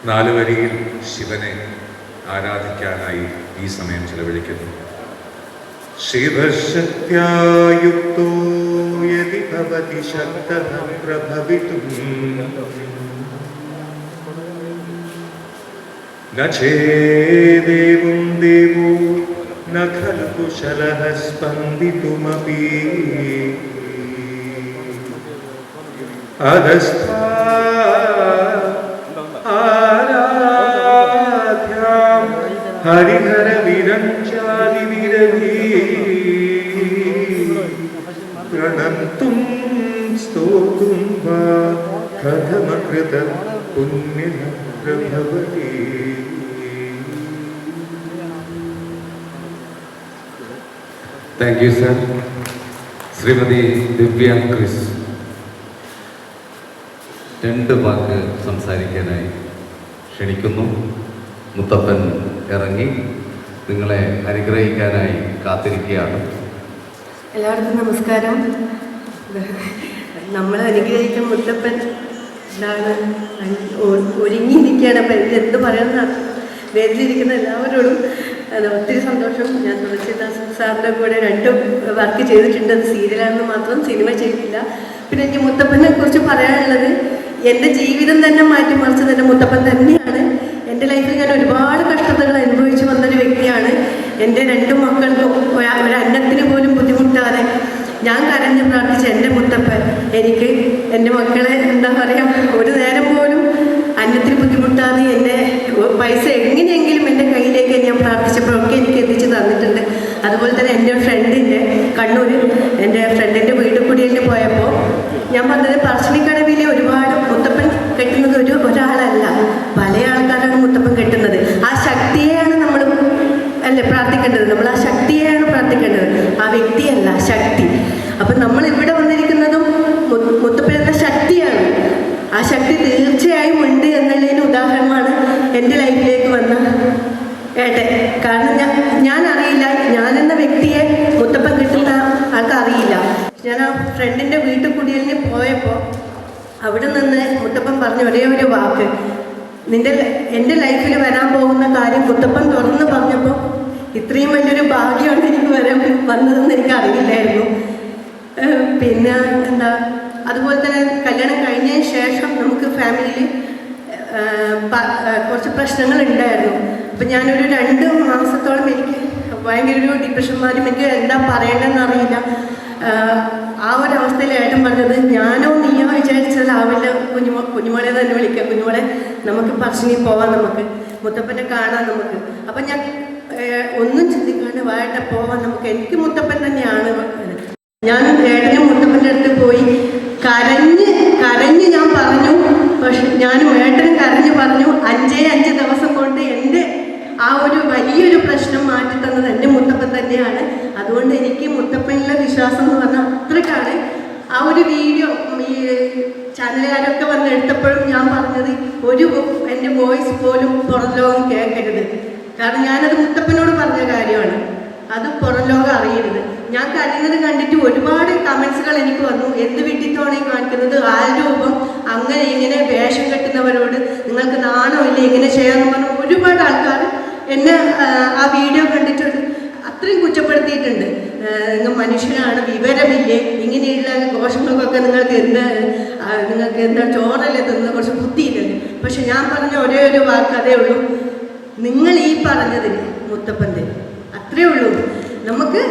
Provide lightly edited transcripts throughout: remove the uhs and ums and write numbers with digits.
നാല് വരിയിൽ ശിവനെ ആരാധിക്കാനായി ഈ സമയം ചെലവഴിക്കുന്നു. ശിവശക്ത്യായുക്തോ യദി ഭവതി ശക്തഃ പ്രഭവിതും ന ചേദേവം ദേവോ ന ഖലു കുശലഃ സ്പന്ദിതുമപി അധസ്ഥാ ഹരിഹര വിരഞ്ചാലി വിരവി പ്രണന്തും സ്തോതും വാ കഥമകൃത പുണ്യ പ്രഭവതി. Thank you sir. Shrimati Divya Kris 2 വാക്ക് സംസാരിക്കാനായി ക്ഷണിക്കുന്നു. മുത്തപ്പൻ ഇറങ്ങി നിങ്ങളെ അനുഗ്രഹിക്കാനായി കാത്തിരിക്കുകയാണ്. എല്ലാവർക്കും നമസ്കാരം. നമ്മൾ അനുഗ്രഹിക്കുന്ന മുത്തപ്പൻ ഒരുങ്ങിയിരിക്കുകയാണ്. അപ്പം എന്ത് പറയുന്ന വേദിയിലിരിക്കുന്ന എല്ലാവരോടും ഒത്തിരി സന്തോഷം. ഞാൻ തുളസിദാസ് സാറിൻ്റെ കൂടെ 2 വർക്ക് ചെയ്തിട്ടുണ്ട്. അത് സീരിയലാണെന്ന് മാത്രം, സിനിമ ചെയ്തില്ല. പിന്നെ എനിക്ക് മുത്തപ്പനെ കുറിച്ച് പറയാനുള്ളത്, എൻ്റെ ജീവിതം തന്നെ മാറ്റിമറിച്ചത് എൻ്റെ മുത്തപ്പൻ തന്നെയാണ്. എൻ്റെ ലൈഫിൽ ഞാൻ ഒരുപാട് കഷ്ടതകൾ അനുഭവിച്ചു വന്നൊരു വ്യക്തിയാണ്. എൻ്റെ 2 മക്കൾക്കും ഒരു അന്നത്തിന് പോലും ബുദ്ധിമുട്ടാതെ ഞാൻ കരഞ്ഞ് പ്രാർത്ഥിച്ച എൻ്റെ മുത്തപ്പൻ എനിക്ക് എൻ്റെ മക്കളെ എന്താ പറയുക, ഒരു നേരം പോലും അന്നത്തിന് ബുദ്ധിമുട്ടാതെ എൻ്റെ പൈസ എങ്ങനെയെങ്കിലും എൻ്റെ കയ്യിലേക്ക് ഞാൻ പ്രാർത്ഥിച്ചപ്പോഴൊക്കെ എനിക്ക് എത്തിച്ച് തന്നിട്ടുണ്ട്. അതുപോലെ തന്നെ എൻ്റെ ഫ്രണ്ടിൻ്റെ കണ്ണൂർ എൻ്റെ ഫ്രണ്ടിൻ്റെ വീട് കുടിയേലിന് പോയപ്പോൾ ഞാൻ പറഞ്ഞത്, പറശ്ശിനിക്കടവിൽ ഒരുപാട് മുത്തപ്പൻ കെട്ടുന്നത് ഒരാളല്ല, പല ആൾക്കാരാണ് മുത്തപ്പൻ കെട്ടുന്നത്. ആ ശക്തിയെയാണ് നമ്മൾ പ്രാർത്ഥിക്കേണ്ടത്. നമ്മൾ ആ ശക്തിയെയാണ് പ്രാർത്ഥിക്കേണ്ടത്, ആ വ്യക്തിയല്ല, ശക്തി. അപ്പം നമ്മൾ ഇവിടെ വന്നിരിക്കുന്നതും മുത്തപ്പൻ എന്ന ശക്തിയാണ്. ആ ശക്തി തീർച്ചയായും ഉണ്ട് എന്നുള്ളതിന് ഉദാഹരണമാണ് എൻ്റെ ലൈഫിലേക്ക് വന്ന ഏട്ടൻ. കാരണം ഞാൻ അറിയില്ല, ഞാനെന്ന വ്യക്തിയെ മുത്തപ്പൻ കിട്ടുന്ന ആൾക്ക് അറിയില്ല. ഞാൻ ആ ഫ്രണ്ടിൻ്റെ വീട്ടിൽ കുടിയേലിന് പോയപ്പോൾ അവിടെ നിന്ന് മുത്തപ്പൻ പറഞ്ഞ ഒരേ ഒരു വാക്ക്, എൻ്റെ ലൈഫിൽ വരാൻ പോകുന്ന കാര്യം മുത്തപ്പൻ തുറന്ന് പറഞ്ഞപ്പോൾ ഇത്രയും വലിയൊരു ഭാഗ്യമാണ് എനിക്ക് വന്നതെന്ന് എനിക്ക് അറിയില്ലായിരുന്നു. പിന്നെ എന്താ, അതുപോലെ തന്നെ കല്യാണം കഴിഞ്ഞതിന് ശേഷം നമുക്ക് ഫാമിലിയിൽ കുറച്ച് പ്രശ്നങ്ങൾ ഉണ്ടായിരുന്നു. അപ്പം ഞാനൊരു 2 മാസത്തോളം എനിക്ക് ഭയങ്കര ഒരു ഡിപ്രഷൻ മാറി, എനിക്ക് എന്താ പറയേണ്ടതെന്ന് അറിയില്ല. ആ ഒരു അവസ്ഥയിൽ ഏട്ടൻ പറഞ്ഞത്, ഞാനോ നീയോ വിചാരിച്ചതാവില്ല, കുഞ്ഞുമോളെ തന്നെ വിളിക്കാം, കുഞ്ഞുമോളെ നമുക്ക് പറശ്ശിനി പോവാം, നമുക്ക് മുത്തപ്പനെ കാണാം നമുക്ക്. അപ്പം ഞാൻ ഒന്നും ചിന്തിക്കാണ്ട് വായിട്ട് പോവാൻ, നമുക്ക് എനിക്ക് മുത്തപ്പൻ തന്നെയാണ്. ഞാൻ ഏട്ടനും മുത്തപ്പൻ്റെ അടുത്ത് പോയി കരഞ്ഞ് ഞാൻ പറഞ്ഞു. പക്ഷെ ഞാനും ഏട്ടനും കരഞ്ഞ് പറഞ്ഞു, 5 ദിവസം കൊണ്ട് എൻ്റെ ആ ഒരു വലിയൊരു പ്രശ്നം മാറ്റി തന്നത് എൻ്റെ മുത്തപ്പൻ തന്നെയാണ്. അതുകൊണ്ട് എനിക്ക് മുത്തപ്പനിലെ വിശ്വാസം എന്ന് പറഞ്ഞാൽ അത്രക്കാണ്. ആ ഒരു വീഡിയോ ഈ ചാനലുകാരൊക്കെ വന്ന് എടുത്തപ്പോഴും ഞാൻ പറഞ്ഞത്, എൻ്റെ വോയിസ് പോലും പുറം ലോകം കേൾക്കരുത്. കാരണം ഞാനത് മുത്തപ്പനോട് പറഞ്ഞ കാര്യമാണ്, അത് പുറം ലോകം അറിയരുത്. ഞാൻ കരയുന്നത് കണ്ടിട്ട് ഒരുപാട് കമൻസുകൾ എനിക്ക് വന്നു. എന്ത് വിട്ടിത്തോണേ കാണിക്കുന്നത്, ആരൂപം അങ്ങനെ ഇങ്ങനെ വേഷം കെട്ടുന്നവരോട് നിങ്ങൾക്ക് നാണോ ഇല്ല, ഇങ്ങനെ ചെയ്യാമെന്ന് പറഞ്ഞു ഒരുപാട് ആൾക്കാർ എന്നെ ആ വീഡിയോ കണ്ടിട്ട് അത്രയും കുറ്റപ്പെടുത്തിയിട്ടുണ്ട്. നിങ്ങൾ മനുഷ്യനാണ്, വിവരമില്ലേ, ഇങ്ങനെയുള്ള ദോഷങ്ങൾക്കൊക്കെ നിങ്ങൾക്ക് എന്താ ചോറലെത്തുന്ന കുറച്ച് ബുദ്ധിയില്ലല്ലോ. പക്ഷെ ഞാൻ പറഞ്ഞ ഒരേ ഒരു വാക്ക് അതേ ഉള്ളൂ, നിങ്ങൾ ഈ പറഞ്ഞതിന് മുത്തപ്പൻ അത്രേ ഉള്ളൂ. നമുക്ക്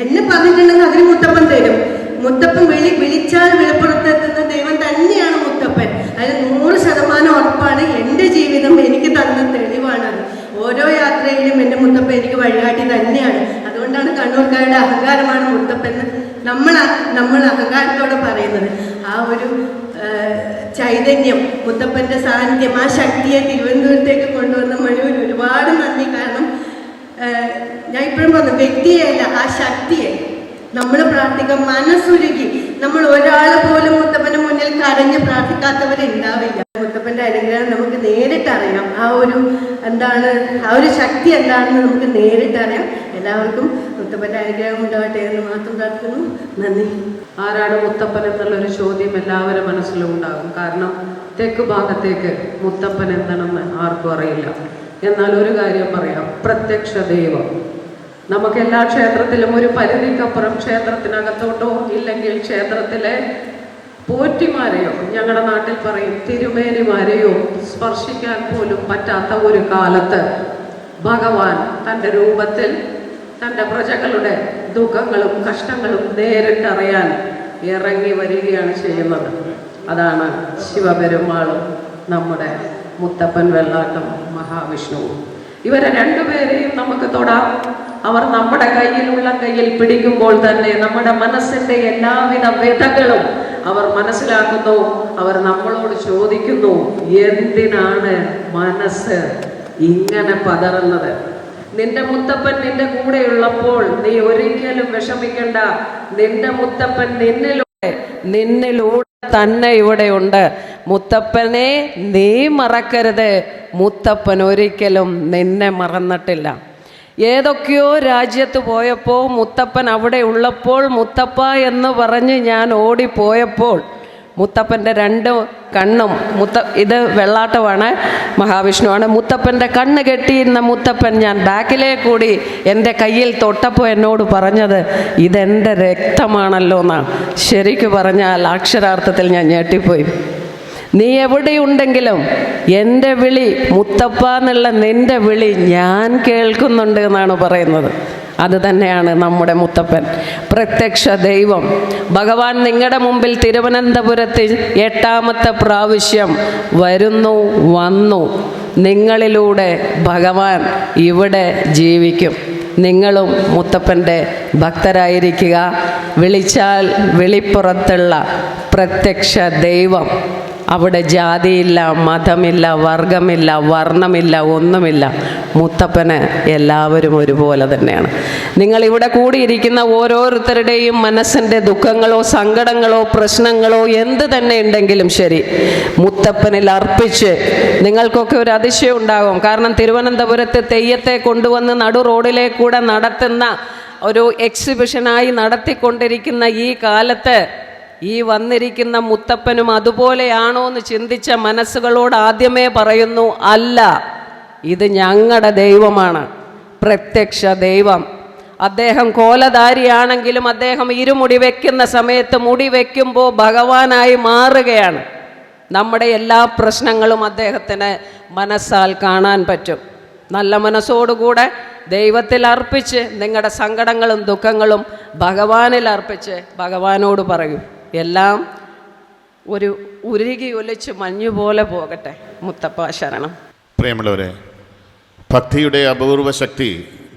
എന്നെ പറഞ്ഞിട്ടുണ്ടെങ്കിൽ അതിന് മുത്തപ്പൻ തരും. മുത്തപ്പൻ വിളിച്ചാൽ വിളിപ്പുറത്തെത്തുന്ന ദൈവം തന്നെയാണ് മുത്തപ്പൻ. അതിന് 100% ഉറപ്പാണ്. എൻ്റെ ജീവിതം എനിക്ക് തന്ന തെളിവാണത്. ഓരോ യാത്രയിലും എൻ്റെ മുത്തപ്പൻ എനിക്ക് വഴികാട്ടി തന്നെയാണ്. അതുകൊണ്ടാണ് കണ്ണൂർക്കാരുടെ അഹങ്കാരമാണ് മുത്തപ്പൻ നമ്മൾ അഹങ്കാരത്തോടെ പറയുന്നത്. ആ ഒരു ചൈതന്യം, മുത്തപ്പൻ്റെ സാന്നിധ്യം, ആ ശക്തിയെ തിരുവനന്തപുരത്തേക്ക് കൊണ്ടുവന്ന മനുവിന് ഒരുപാട് നന്ദി. കാരണം ഞാൻ ഇപ്പോഴും പറഞ്ഞു, വ്യക്തിയെയല്ല, ആ ശക്തിയെ നമ്മൾ പ്രാർത്ഥിക്കാൻ മനസ്സുരുകി. നമ്മൾ ഒരാൾ പോലും മുത്തപ്പൻ്റെ മുന്നിൽ കരഞ്ഞ് പ്രാർത്ഥിക്കാത്തവരുണ്ടാവില്ല. മുത്തപ്പൻ്റെ അനുഗ്രഹം നമുക്ക് നേരിട്ടറിയാം. ആ ഒരു ശക്തി എന്താണെന്ന് നമുക്ക് നേരിട്ടറിയാം. എല്ലാവർക്കും മുത്തപ്പൻ്റെ അനുഗ്രഹം ഉണ്ടാവട്ടെ എന്ന് മാത്രം പ്രാർത്ഥിക്കുന്നു. നന്ദി. ആരാണ് മുത്തപ്പൻ എന്നുള്ളൊരു ചോദ്യം എല്ലാവരും മനസ്സിലും ഉണ്ടാകും. കാരണം തെക്ക് ഭാഗത്തേക്ക് മുത്തപ്പൻ എന്താണെന്ന് ആർക്കും അറിയില്ല. എന്നാൽ ഒരു കാര്യം പറയാം, പ്രത്യക്ഷ ദൈവം. നമുക്ക് എല്ലാ ക്ഷേത്രത്തിലും ഒരു പരിധിക്കപ്പുറം ക്ഷേത്രത്തിനകത്തോട്ടോ ഇല്ലെങ്കിൽ ക്ഷേത്രത്തിലെ പോറ്റിമാരെയോ, ഞങ്ങളുടെ നാട്ടിൽ പറയും തിരുമേനിമാരെയോ സ്പർശിക്കാൻ പോലും പറ്റാത്ത ഒരു കാലത്ത് ഭഗവാൻ തൻ്റെ രൂപത്തിൽ തൻ്റെ പ്രജകളുടെ ദുഃഖങ്ങളും കഷ്ടങ്ങളും നേരിട്ടറിയാൻ ഇറങ്ങി വരികയാണ് ചെയ്യുന്നത്. അതാണ് ശിവപെരുമാളും നമ്മുടെ മുത്തപ്പൻ വെള്ളാട്ടം മഹാവിഷ്ണുവും. ഇവരെ രണ്ടുപേരെയും നമുക്ക് തൊടാം. അവർ നമ്മുടെ കയ്യിൽ പിടിക്കുമ്പോൾ തന്നെ നമ്മുടെ മനസ്സിൻ്റെ എല്ലാവിധ വ്യഥകളും അവർ മനസ്സിലാക്കുന്നു. അവർ നമ്മളോട് ചോദിക്കുന്നു, എന്തിനാണ് മനസ്സ് ഇങ്ങനെ പതറുന്നത്? നിന്റെ മുത്തപ്പൻ നിന്റെ കൂടെയുള്ളപ്പോൾ നീ ഒരിക്കലും വിഷമിക്കണ്ട. നിന്റെ മുത്തപ്പൻ നിന്നിലൂടെ തന്നെ ഇവിടെയുണ്ട്. മുത്തപ്പനെ നീ മറക്കരുത്. മുത്തപ്പൻ ഒരിക്കലും നിന്നെ മറന്നിട്ടില്ല. ഏതൊക്കെയോ രാജ്യത്ത് പോയപ്പോൾ മുത്തപ്പൻ അവിടെ ഉള്ളപ്പോൾ മുത്തപ്പ എന്ന് പറഞ്ഞ് ഞാൻ ഓടിപ്പോയപ്പോൾ മുത്തപ്പൻ്റെ 2 കണ്ണും ഇത് വെള്ളാട്ടമാണ്, മഹാവിഷ്ണുവാണ്. മുത്തപ്പൻ്റെ കണ്ണ് കെട്ടിയിരുന്ന മുത്തപ്പൻ ഞാൻ ബാക്കിലേക്കൂടി എൻ്റെ കയ്യിൽ തൊട്ടപ്പോൾ എന്നോട് പറഞ്ഞത് ഇതെൻ്റെ രക്തമാണല്ലോ എന്നാണ്. ശരിക്കു പറഞ്ഞാൽ അക്ഷരാർത്ഥത്തിൽ ഞാൻ ഞെട്ടിപ്പോയി. നീ എവിടെയുണ്ടെങ്കിലും എൻ്റെ വിളി, മുത്തപ്പ എന്നുള്ള നിൻ്റെ വിളി ഞാൻ കേൾക്കുന്നുണ്ട് എന്നാണ് പറയുന്നത്. അത് തന്നെയാണ് നമ്മുടെ മുത്തപ്പൻ, പ്രത്യക്ഷ ദൈവം. ഭഗവാൻ നിങ്ങളുടെ മുമ്പിൽ തിരുവനന്തപുരത്ത് 8ാമത്തെ പ്രാവശ്യം വന്നു. നിങ്ങളിലൂടെ ഭഗവാൻ ഇവിടെ ജീവിക്കും. നിങ്ങളും മുത്തപ്പൻ്റെ ഭക്തരായിരിക്കുക. വിളിച്ചാൽ വിളിപ്പുറത്തുള്ള പ്രത്യക്ഷ ദൈവം. അവിടെ ജാതിയില്ല, മതമില്ല, വർഗമില്ല, വർണ്ണമില്ല, ഒന്നുമില്ല. മുത്തപ്പന് എല്ലാവരും ഒരുപോലെ തന്നെയാണ്. നിങ്ങളിവിടെ കൂടിയിരിക്കുന്ന ഓരോരുത്തരുടെയും മനസ്സിൻ്റെ ദുഃഖങ്ങളോ സങ്കടങ്ങളോ പ്രശ്നങ്ങളോ എന്ത് തന്നെ ഉണ്ടെങ്കിലും ശരി, മുത്തപ്പനിൽ അർപ്പിച്ച് നിങ്ങൾക്കൊക്കെ ഒരു അതിശയം ഉണ്ടാകും. കാരണം തിരുവനന്തപുരത്ത് തെയ്യത്തെ കൊണ്ടുവന്ന് നടു റോഡിലേക്കൂടെ നടത്തുന്ന ഒരു എക്സിബിഷനായി നടത്തിക്കൊണ്ടിരിക്കുന്ന ഈ കാലത്ത് ഈ വന്നിരിക്കുന്ന മുത്തപ്പനും അതുപോലെയാണോ എന്ന് ചിന്തിച്ച മനസ്സുകളോട് ആദ്യമേ പറയുന്നു, അല്ല, ഇത് ഞങ്ങളുടെ ദൈവമാണ്, പ്രത്യക്ഷ ദൈവം. അദ്ദേഹം കോലധാരിയാണെങ്കിലും അദ്ദേഹം ഇരുമുടി വയ്ക്കുന്ന സമയത്ത് മുടി വയ്ക്കുമ്പോൾ ഭഗവാനായി മാറുകയാണ്. നമ്മുടെ എല്ലാ പ്രശ്നങ്ങളും അദ്ദേഹത്തിന് മനസ്സാൽ കാണാൻ പറ്റും. നല്ല മനസ്സോടുകൂടെ ദൈവത്തിൽ അർപ്പിച്ച് നിങ്ങളുടെ സങ്കടങ്ങളും ദുഃഖങ്ങളും ഭഗവാനിൽ അർപ്പിച്ച് ഭഗവാനോട് പറയൂ. എല്ലാം ഒരു ഉരുകി ഒലിച്ച് മഞ്ഞുപോലെ പോകട്ടെ. മുത്തപ്പ ശരണം. പ്രിയമുള്ളവരെ, ഭക്തിയുടെ അപൂർവ ശക്തി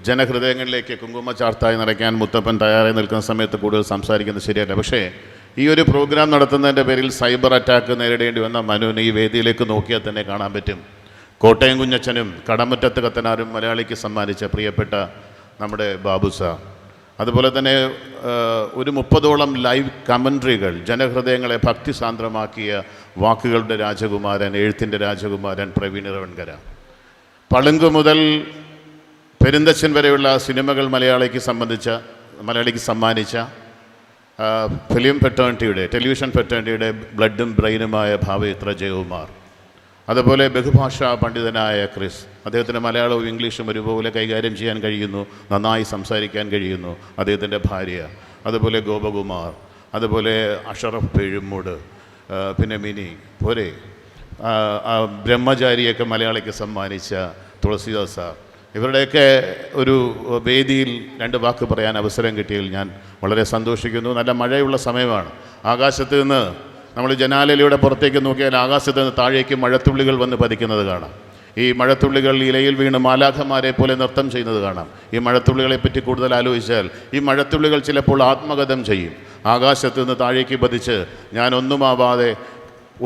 ജനഹൃദയങ്ങളിലേക്ക് കുങ്കുമ ചാർത്തായി നിറയ്ക്കാൻ മുത്തപ്പൻ തയ്യാറായി നിൽക്കുന്ന സമയത്ത് കൂടുതൽ സംസാരിക്കുന്നത് ശരിയല്ല. പക്ഷേ ഈ ഒരു പ്രോഗ്രാം നടത്തുന്നതിൻ്റെ പേരിൽ സൈബർ അറ്റാക്ക് നേരിടേണ്ടി വന്ന മനുവിന് ഈ വേദിയിലേക്ക് നോക്കിയാൽ തന്നെ കാണാൻ പറ്റും. കോട്ടയം കുഞ്ഞച്ചനും കടമറ്റത്ത് കത്തനാരും മലയാളിക്ക് സമ്മാനിച്ച പ്രിയപ്പെട്ട നമ്മുടെ ബാബു സാർ, അതുപോലെ തന്നെ ഒരു 30ഓളം ലൈവ് കമൻട്രികൾ, ജനഹൃദയങ്ങളെ ഭക്തിസാന്ദ്രമാക്കിയ വാക്കുകളുടെ രാജകുമാരൻ, എഴുത്തിൻ്റെ രാജകുമാരൻ പ്രവീൺ ഇറവൻകര, പളുങ്ക് മുതൽ പെരുന്തച്ഛൻ വരെയുള്ള സിനിമകൾ മലയാളിക്ക് സമ്മാനിച്ച ഫിലിം ഫെറ്റേണിറ്റിയുടെ, ടെലിവിഷൻ ഫെറ്റേണിറ്റിയുടെ ബ്ലഡും ബ്രെയിനുമായ ഭാവയിത്ര ജയകുമാർ, അതുപോലെ ബഹുഭാഷാ പണ്ഡിതനായ ക്രിസ്, അദ്ദേഹത്തിന് മലയാളവും ഇംഗ്ലീഷും ഒരുപോലെ കൈകാര്യം ചെയ്യാൻ കഴിയുന്നു, നന്നായി സംസാരിക്കാൻ കഴിയുന്നു. അദ്ദേഹത്തിൻ്റെ ഭാര്യ, അതുപോലെ ഗോപകുമാർ, അതുപോലെ അഷറഫ് പെഴുമൂട്, പിന്നെ മിനി പോരെ, ബ്രഹ്മചാരിയൊക്കെ മലയാളിക്ക് സമ്മാനിച്ച തുളസിദാസ് സാർ, ഇവരുടെയൊക്കെ ഒരു വേദിയിൽ 2 വാക്ക് പറയാൻ അവസരം കിട്ടിയതിൽ ഞാൻ വളരെ സന്തോഷിക്കുന്നു. നല്ല മഴയുള്ള സമയമാണ്. ആകാശത്ത് നിന്ന് നമ്മൾ ജനാലയിലൂടെ പുറത്തേക്ക് നോക്കിയാൽ ആകാശത്ത് നിന്ന് താഴേക്ക് മഴത്തുള്ളികൾ വന്ന് പതിക്കുന്നത് കാണാം. ഈ മഴത്തുള്ളികൾ ഇലയിൽ വീണ് മാലാഖമാരെ പോലെ നൃത്തം ചെയ്യുന്നത് കാണാം. ഈ മഴത്തുള്ളികളെപ്പറ്റി കൂടുതൽ ആലോചിച്ചാൽ ഈ മഴത്തുള്ളികൾ ചിലപ്പോൾ ആത്മഗതം ചെയ്യും. ആകാശത്ത് നിന്ന് താഴേക്ക് പതിച്ച് ഞാനൊന്നുമാവാതെ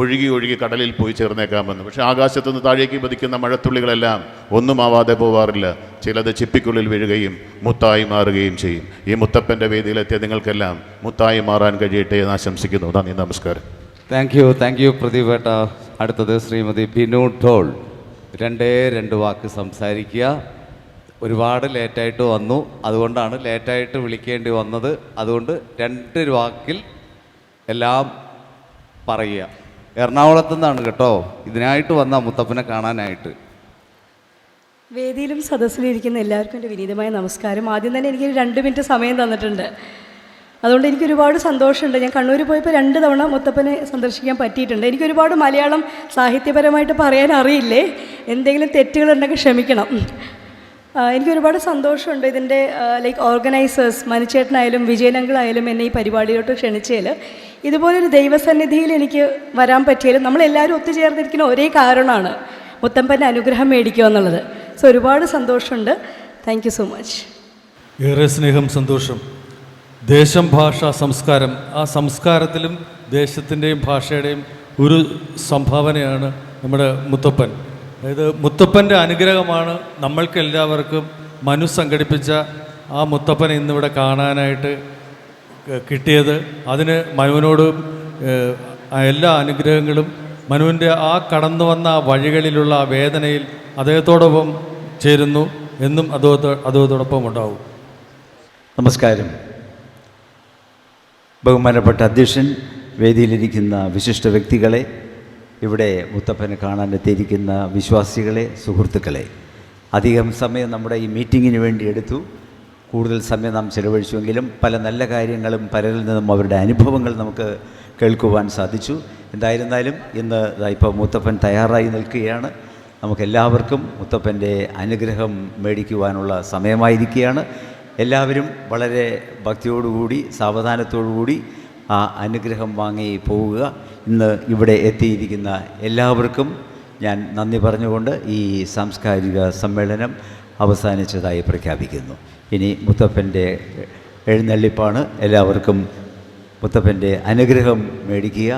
ഒഴുകി കടലിൽ പോയി ചേർന്നേക്കാമെന്ന്. പക്ഷേ ആകാശത്തു നിന്ന് താഴേക്ക് പതിക്കുന്ന മഴത്തുള്ളികളെല്ലാം ഒന്നുമാവാതെ പോവാറില്ല. ചിലത് ചിപ്പിക്കുള്ളിൽ വീഴുകയും മുത്തായി മാറുകയും ചെയ്യും. ഈ മുത്തപ്പൻ്റെ വേദിയിലെത്തിയ നിങ്ങൾക്കെല്ലാം മുത്തായി മാറാൻ കഴിയട്ടെ എന്ന് ആശംസിക്കുന്നു. നന്ദി, നമസ്കാരം. താങ്ക് യു പ്രദീപ് ഏട്ട. അടുത്തത് ശ്രീമതി ബിനു ടോൾ. 2 വാക്ക് സംസാരിക്കുക. ഒരുപാട് ലേറ്റായിട്ട് വന്നു, അതുകൊണ്ടാണ് ലേറ്റായിട്ട് വിളിക്കേണ്ടി വന്നത്. അതുകൊണ്ട് 2 വാക്കിൽ എല്ലാം പറയുക. എറണാകുളത്തു നിന്നാണ് കേട്ടോ, ഇതിനായിട്ട് വന്ന മുത്തപ്പനെ കാണാനായിട്ട്. വേദിയിലും സദസ്സിലിരിക്കുന്ന എല്ലാവർക്കും എൻ്റെ വിനീതമായ നമസ്കാരം. ആദ്യം തന്നെ എനിക്കൊരു 2 മിനിറ്റ് സമയം തന്നിട്ടുണ്ട്. അതുകൊണ്ട് എനിക്ക് ഒരുപാട് സന്തോഷമുണ്ട്. ഞാൻ കണ്ണൂർ പോയപ്പോൾ 2 തവണ മുത്തപ്പനെ സന്ദർശിക്കാൻ പറ്റിയിട്ടുണ്ട്. എനിക്കൊരുപാട് മലയാളം സാഹിത്യപരമായിട്ട് പറയാൻ അറിയില്ലേ, എന്തെങ്കിലും തെറ്റുകളുണ്ടെങ്കിൽ ക്ഷമിക്കണം. എനിക്കൊരുപാട് സന്തോഷമുണ്ട് ഇതിൻ്റെ ഓർഗനൈസേഴ്സ് മനുച്ചേട്ടനായാലും വിജയനങ്കിളായാലും എന്നെ ഈ പരിപാടിയിലോട്ട് ക്ഷണിച്ചതിൽ. ഇതുപോലൊരു ദൈവസന്നിധിയിൽ എനിക്ക് വരാൻ പറ്റിയാലും നമ്മളെല്ലാവരും ഒത്തുചേർന്നിരിക്കുന്ന ഒരേ കാരണമാണ് മുത്തപ്പൻ്റെ അനുഗ്രഹം മേടിക്കുക എന്നുള്ളത്. സോ ഒരുപാട് സന്തോഷമുണ്ട്. Thank you so much. ഏറെ സ്നേഹം, സന്തോഷം. ദേശം, ഭാഷ, സംസ്കാരം, ആ സംസ്കാരത്തിലും ദേശത്തിൻ്റെയും ഭാഷയുടെയും ഒരു സംഭാവനയാണ് നമ്മുടെ മുത്തപ്പൻ. അതായത് മുത്തപ്പൻ്റെ അനുഗ്രഹമാണ് നമ്മൾക്ക് എല്ലാവർക്കും മനു സംഘടിപ്പിച്ച ആ മുത്തപ്പനെ ഇന്നിവിടെ കാണാനായിട്ട് കിട്ടിയത്. അതിന് മനുവിനോട് എല്ലാ അനുഗ്രഹങ്ങളും, മനുവിൻ്റെ ആ കടന്നു വന്ന വഴികളിലുള്ള ആ വേദനയിൽ അദ്ദേഹത്തോടൊപ്പം ചേരുന്നു, എന്നും അദ്ദേഹത്തോടൊപ്പം ഉണ്ടാവും. നമസ്കാരം. ബഹുമാനപ്പെട്ട അധ്യക്ഷൻ, വേദിയിലിരിക്കുന്ന വിശിഷ്ട വ്യക്തികളെ, ഇവിടെ മുത്തപ്പനെ കാണാനെത്തിയിരിക്കുന്ന വിശ്വാസികളെ, സുഹൃത്തുക്കളെ, അധികം സമയം നമ്മുടെ ഈ മീറ്റിങ്ങിന് വേണ്ടി എടുത്തു. കൂടുതൽ സമയം നാം ചെലവഴിച്ചുവെങ്കിലും പല നല്ല കാര്യങ്ങളും പലരിൽ നിന്നും അവരുടെ അനുഭവങ്ങൾ നമുക്ക് കേൾക്കുവാൻ സാധിച്ചു. എന്തായിരുന്നാലും ഇന്ന് ഇപ്പോൾ മുത്തപ്പൻ തയ്യാറായി നിൽക്കുകയാണ്. നമുക്കെല്ലാവർക്കും മുത്തപ്പൻ്റെ അനുഗ്രഹം മേടിക്കുവാനുള്ള സമയമായിരിക്കുകയാണ്. എല്ലാവരും വളരെ ഭക്തിയോടുകൂടി സാവധാനത്തോടുകൂടി ആ അനുഗ്രഹം വാങ്ങി പോവുക. ഇന്ന് ഇവിടെ എത്തിയിരിക്കുന്ന എല്ലാവർക്കും ഞാൻ നന്ദി പറഞ്ഞുകൊണ്ട് ഈ സാംസ്കാരിക സമ്മേളനം അവസാനിച്ചതായി പ്രഖ്യാപിക്കുന്നു. ഇനി മുത്തപ്പൻ്റെ എഴുന്നള്ളിപ്പാണ്. എല്ലാവർക്കും മുത്തപ്പൻ്റെ അനുഗ്രഹം മേടിക്കുക.